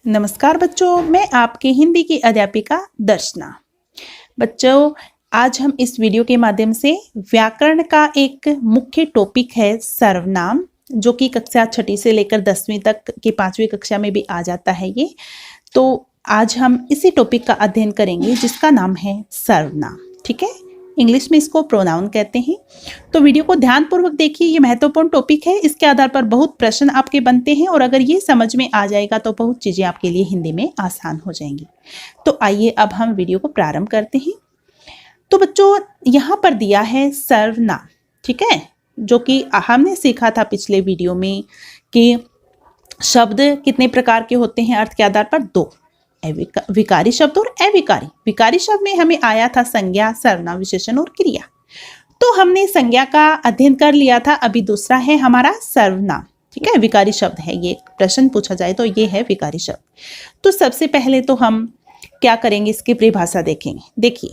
नमस्कार बच्चों, मैं आपकी हिंदी की अध्यापिका दर्शना। बच्चों, आज हम इस वीडियो के माध्यम से व्याकरण का एक मुख्य टॉपिक है सर्वनाम, जो कि कक्षा 6 से लेकर 10वीं तक की 5वीं कक्षा में भी आ जाता है ये। तो आज हम इसी टॉपिक का अध्ययन करेंगे जिसका नाम है सर्वनाम। ठीक है, इंग्लिश में इसको प्रोनाउन कहते हैं। तो वीडियो को ध्यानपूर्वक देखिए, ये महत्वपूर्ण टॉपिक है। इसके आधार पर बहुत प्रश्न आपके बनते हैं और अगर ये समझ में आ जाएगा तो बहुत चीज़ें आपके लिए हिंदी में आसान हो जाएंगी। तो आइए अब हम वीडियो को प्रारंभ करते हैं। तो बच्चों, यहाँ पर दिया है सर्वनाम, ठीक है, जो कि हमने सीखा था पिछले वीडियो में कि शब्द कितने प्रकार के होते हैं। अर्थ के आधार पर दो, विकारी शब्द और अविकारी। विकारी शब्द में हमें आया था संज्ञा, सर्वनाम, विशेषण और क्रिया। तो हमने संज्ञा का अध्ययन कर लिया था। अभी दूसरा है हमारा सर्वनाम। ठीक है, विकारी शब्द है ये। प्रश्न पूछा जाए तो ये है विकारी शब्द। तो सबसे पहले तो हम क्या करेंगे, इसकी परिभाषा देखेंगे। देखिए,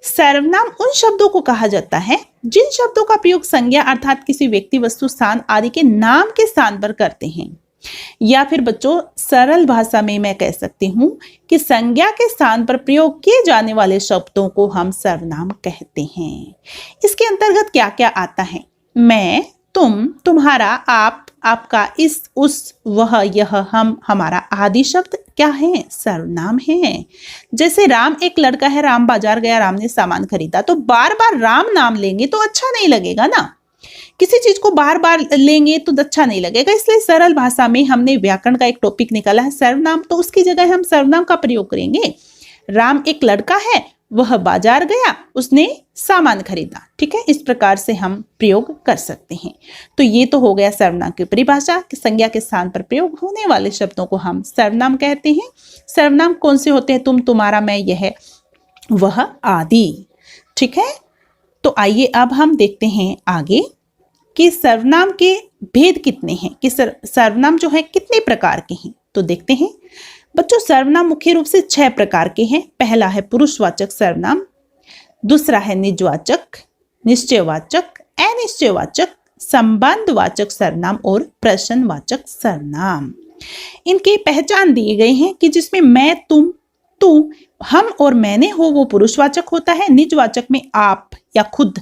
सर्वनाम उन शब्दों को कहा जाता है जिन शब्दों का प्रयोग संज्ञा अर्थात किसी व्यक्ति, वस्तु, स्थान आदि के नाम के स्थान पर करते हैं। या फिर बच्चों, सरल भाषा में मैं कह सकती हूं कि संज्ञा के स्थान पर प्रयोग किए जाने वाले शब्दों को हम सर्वनाम कहते हैं। इसके अंतर्गत क्या क्या आता है? मैं, तुम, तुम्हारा, आप, आपका, इस, उस, वह, यह, हम, हमारा आदि शब्द क्या है? सर्वनाम है। जैसे राम एक लड़का है, राम बाजार गया, राम ने सामान खरीदा। तो बार बार राम नाम लेंगे तो अच्छा नहीं लगेगा ना। किसी चीज को बार बार लेंगे तो अच्छा नहीं लगेगा। इसलिए सरल भाषा में हमने व्याकरण का एक टॉपिक निकाला है सर्वनाम। तो उसकी जगह हम सर्वनाम का प्रयोग करेंगे। राम एक लड़का है, वह बाजार गया, उसने सामान खरीदा। ठीक है, इस प्रकार से हम प्रयोग कर सकते हैं। तो ये तो हो गया सर्वनाम की परिभाषा कि संज्ञा के स्थान पर प्रयोग होने वाले शब्दों को हम सर्वनाम कहते हैं। सर्वनाम कौन से होते हैं? तुम, तुम्हारा, मैं, यह, वह आदि। ठीक है, तो आइए अब हम देखते हैं आगे कि सर्वनाम के भेद कितने हैं, कि सर्वनाम जो है कितने प्रकार के हैं। तो देखते हैं बच्चों, सर्वनाम मुख्य रूप से 6 प्रकार के हैं। पहला है पुरुषवाचक सर्वनाम, दूसरा है निजवाचक, निश्चयवाचक, अनिश्चयवाचक, संबंधवाचक सर्वनाम और प्रश्नवाचक सर्वनाम। इनकी पहचान दिए गए हैं कि जिसमें मैं, तुम, तू, हम और मैंने हो वो पुरुषवाचक होता है। निजवाचक में आप या खुद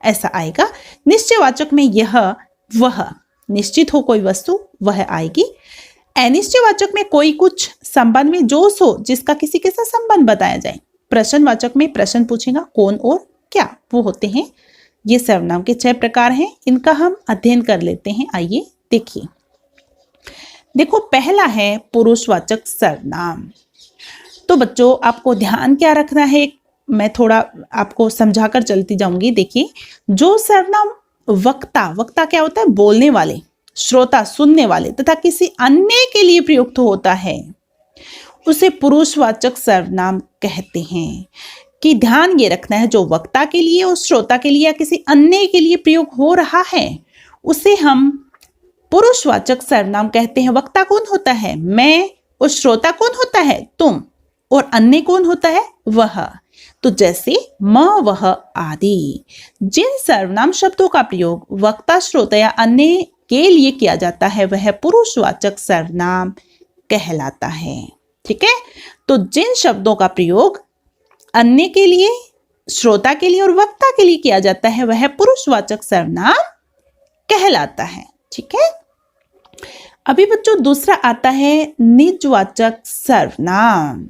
ऐसा आएगा। निश्चयवाचक में यह, वह, निश्चित हो कोई वस्तु, वह आएगी। अनिश्चयवाचक में कोई कुछ संबंध में जो सो, जिसका किसी के साथ संबंध बताया जाए। प्रश्नवाचक में प्रश्न पूछेगा, कौन और क्या, वो होते हैं। ये सर्वनाम के 6 प्रकार हैं। इनका हम अध्ययन कर लेते हैं। आइए देखिए। देखो, पहला है पुरुषवाचक सर्वनाम। तो बच्चों, आपको ध्यान क्या रखना है, मैं थोड़ा आपको समझाकर चलती जाऊंगी। देखिए, जो सर्वनाम वक्ता, वक्ता क्या होता है? बोलने वाले, श्रोता, सुनने वाले तथा किसी अन्य के लिए प्रयुक्त होता है, उसे पुरुषवाचक सर्वनाम कहते हैं। कि ध्यान ये रखना है, जो वक्ता के लिए और श्रोता के लिए या किसी अन्य के लिए प्रयोग हो रहा है, उसे हम पुरुषवाचक सर्वनाम कहते हैं। वक्ता कौन होता है? मैं। और श्रोता कौन होता है? तुम। और अन्य कौन होता है? वह। तो जैसे म, वह आदि। जिन सर्वनाम शब्दों का प्रयोग वक्ता, श्रोता या अन्य के लिए किया जाता है वह पुरुषवाचक सर्वनाम कहलाता है। ठीक है, तो जिन शब्दों का प्रयोग अन्य के लिए, श्रोता के लिए और वक्ता के लिए किया जाता है वह पुरुषवाचक सर्वनाम कहलाता है। ठीक है, अभी बच्चों दूसरा आता है निजवाचक सर्वनाम।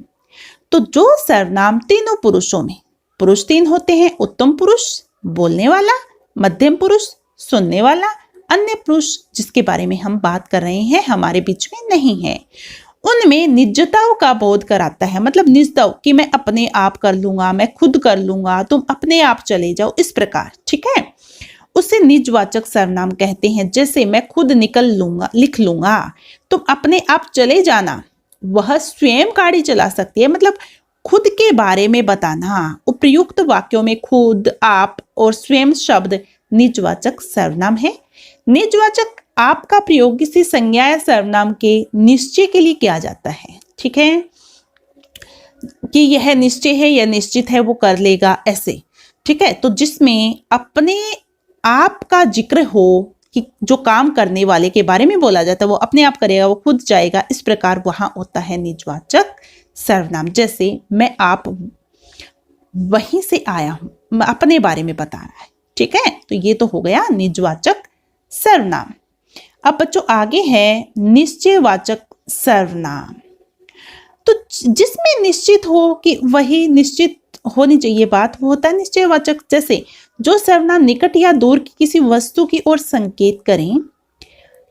तो जो सर्वनाम तीनों पुरुषों में, पुरुष 3 होते हैं, उत्तम पुरुष, बोलने वाला, मध्यम पुरुष, सुनने वाला, अन्य पुरुष जिसके बारे में हम बात कर रहे हैं हमारे बीच में नहीं है, उनमें निजताओं का बोध कराता है। मतलब निजताओं कि मैं अपने आप कर लूंगा, मैं खुद कर लूंगा, तुम अपने आप चले जाओ, इस प्रकार। ठीक है, उसे निजवाचक सर्वनाम कहते हैं। जैसे मैं खुद निकल लूंगा, लिख लूंगा, तुम अपने आप चले जाना, वह स्वयं गाड़ी चला सकती है। मतलब खुद के बारे में बताना। उपयुक्त वाक्यों में खुद, आप और स्वयं शब्द निजवाचक सर्वनाम है। निजवाचक आप का प्रयोग किसी संज्ञा या सर्वनाम के निश्चय के लिए किया जाता है। ठीक है, कि यह निश्चय है, यह निश्चित है, वो कर लेगा, ऐसे। ठीक है, तो जिसमें अपने आप का जिक्र हो कि जो काम करने वाले के बारे में बोला जाता है वो अपने आप करेगा, वो खुद जाएगा, इस प्रकार वहां होता है निजवाचक सर्वनाम। जैसे मैं आप वहीं से आया हूं, अपने बारे में बता रहा है, ठीक है, तो ये तो हो गया निजवाचक सर्वनाम। अब बच्चों आगे है निश्चयवाचक सर्वनाम। तो जिसमें निश्चित हो कि वही निश्चित होनी चाहिए बात, वो होता है निश्चयवाचक। जैसे जो सर्वनाम निकट या दूर की किसी वस्तु की ओर संकेत करें,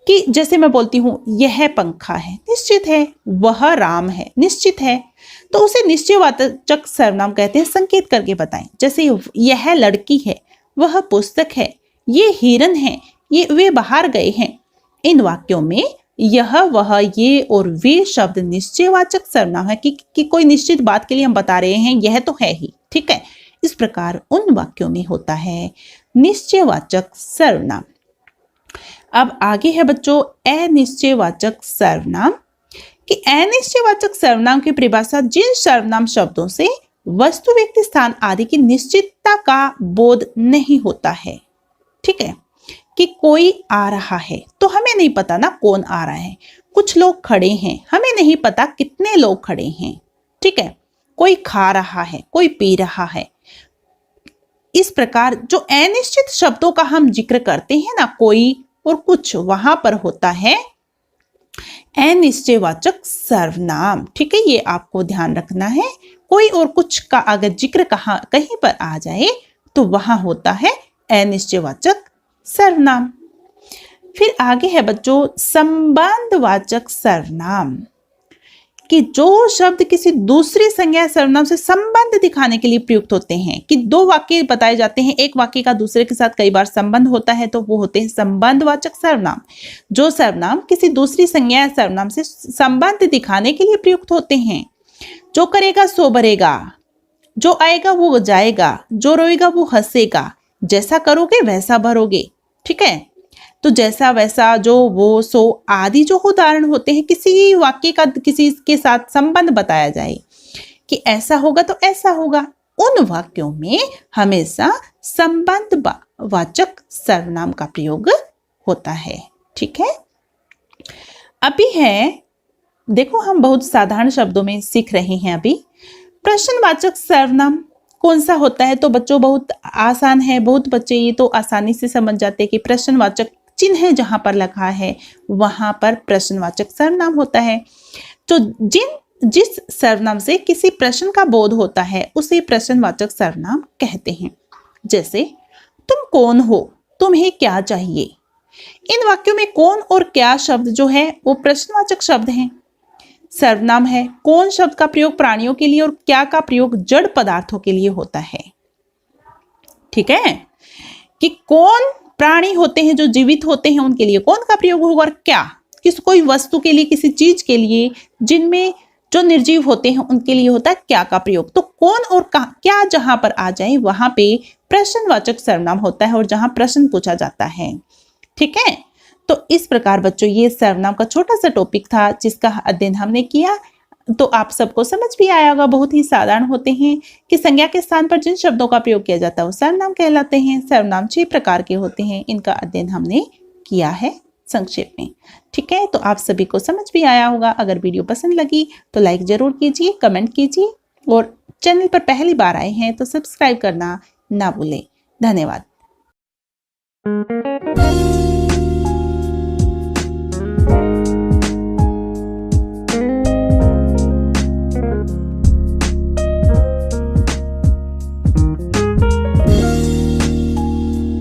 कि जैसे मैं बोलती हूं यह पंखा है, निश्चित है, वह राम है, निश्चित है, तो उसे निश्चयवाचक सर्वनाम कहते हैं, संकेत करके बताएं। जैसे यह लड़की है, वह पुस्तक है, ये हिरन है, ये वे बाहर गए हैं। इन वाक्यों में यह, वह, ये और वे शब्द निश्चयवाचक सर्वनाम है कि कोई निश्चित बात के लिए हम बता रहे हैं, यह तो है ही, ठीक है। इस प्रकार उन वाक्यों में होता है निश्चयवाचक सर्वनाम। अब आगे है बच्चों अनिश्चयवाचक सर्वनाम। कि अनिश्चयवाचक सर्वनाम की परिभाषा जिन सर्वनाम शब्दों से वस्तु, व्यक्ति, स्थान आदि की निश्चितता का बोध नहीं होता है, ठीक है। कि कोई आ रहा है तो हमें नहीं पता ना कौन आ रहा है, कुछ लोग खड़े हैं, हमें नहीं पता कितने लोग खड़े हैं, ठीक है। कोई खा रहा है, कोई पी रहा है। इस प्रकार जो अनिश्चित शब्दों का हम जिक्र करते हैं ना, कोई और कुछ, वहां पर होता है अनिश्चयवाचक सर्वनाम, ठीक है। ये आपको ध्यान रखना है, कोई और कुछ का अगर जिक्र कहीं पर आ जाए तो वहां होता है अनिश्चयवाचक सर्वनाम। फिर आगे है बच्चों संबंधवाचक सर्वनाम। कि जो शब्द किसी दूसरी संज्ञा सर्वनाम से संबंध दिखाने के लिए प्रयुक्त होते हैं, कि दो वाक्य बताए जाते हैं, एक वाक्य का दूसरे के साथ कई बार संबंध होता है, तो वो होते हैं संबंधवाचक सर्वनाम। जो सर्वनाम किसी दूसरी संज्ञा सर्वनाम से संबंध दिखाने के लिए प्रयुक्त होते हैं। जो करेगा सो भरेगा, जो आएगा वो जाएगा, जो रोएगा वो हंसेगा, जैसा करोगे वैसा भरोगे, ठीक है। तो जैसा वैसा, जो वो सो आदि जो उदाहरण होते हैं, किसी वाक्य का किसी के साथ संबंध बताया जाए कि ऐसा होगा तो ऐसा होगा, उन वाक्यों में हमेशा संबंधवाचक सर्वनाम का प्रयोग होता है, ठीक है। अभी है, देखो हम बहुत साधारण शब्दों में सीख रहे हैं अभी। प्रश्नवाचक सर्वनाम कौन सा होता है? तो बच्चों बहुत आसान है, बहुत बच्चे ये तो आसानी से समझ जाते हैं कि प्रश्नवाचक चिन्ह जहां पर लिखा है वहां पर प्रश्नवाचक सर्वनाम होता है। तो जिस सर्वनाम से किसी प्रश्न का बोध होता है उसे प्रश्नवाचक सर्वनाम कहते हैं। जैसे तुम कौन हो, तुम्हें क्या चाहिए। इन वाक्यों में कौन और क्या शब्द जो है वो प्रश्नवाचक शब्द हैं, सर्वनाम है। कौन शब्द का प्रयोग प्राणियों के लिए और क्या का प्रयोग जड़ पदार्थों के लिए होता है, ठीक है। कि कौन प्राणी होते हैं जो जीवित होते हैं उनके लिए कौन का प्रयोग होगा, और क्या कोई वस्तु के लिए, किसी चीज के लिए, जिनमें जो निर्जीव होते हैं उनके लिए होता है क्या का प्रयोग। तो कौन और क्या जहां पर आ जाए वहां पे प्रश्नवाचक सर्वनाम होता है और जहां प्रश्न पूछा जाता है, ठीक है। तो इस प्रकार बच्चों ये सर्वनाम का छोटा सा टॉपिक था जिसका अध्ययन हमने किया। तो आप सबको समझ भी आया होगा, बहुत ही साधारण होते हैं कि संज्ञा के स्थान पर जिन शब्दों का प्रयोग किया जाता है वो सर्वनाम कहलाते हैं। सर्वनाम 6 प्रकार के होते हैं, इनका अध्ययन हमने किया है संक्षेप में, ठीक है। तो आप सभी को समझ भी आया होगा। अगर वीडियो पसंद लगी तो लाइक जरूर कीजिए, कमेंट कीजिए और चैनल पर पहली बार आए हैं तो सब्सक्राइब करना ना भूलें। धन्यवाद।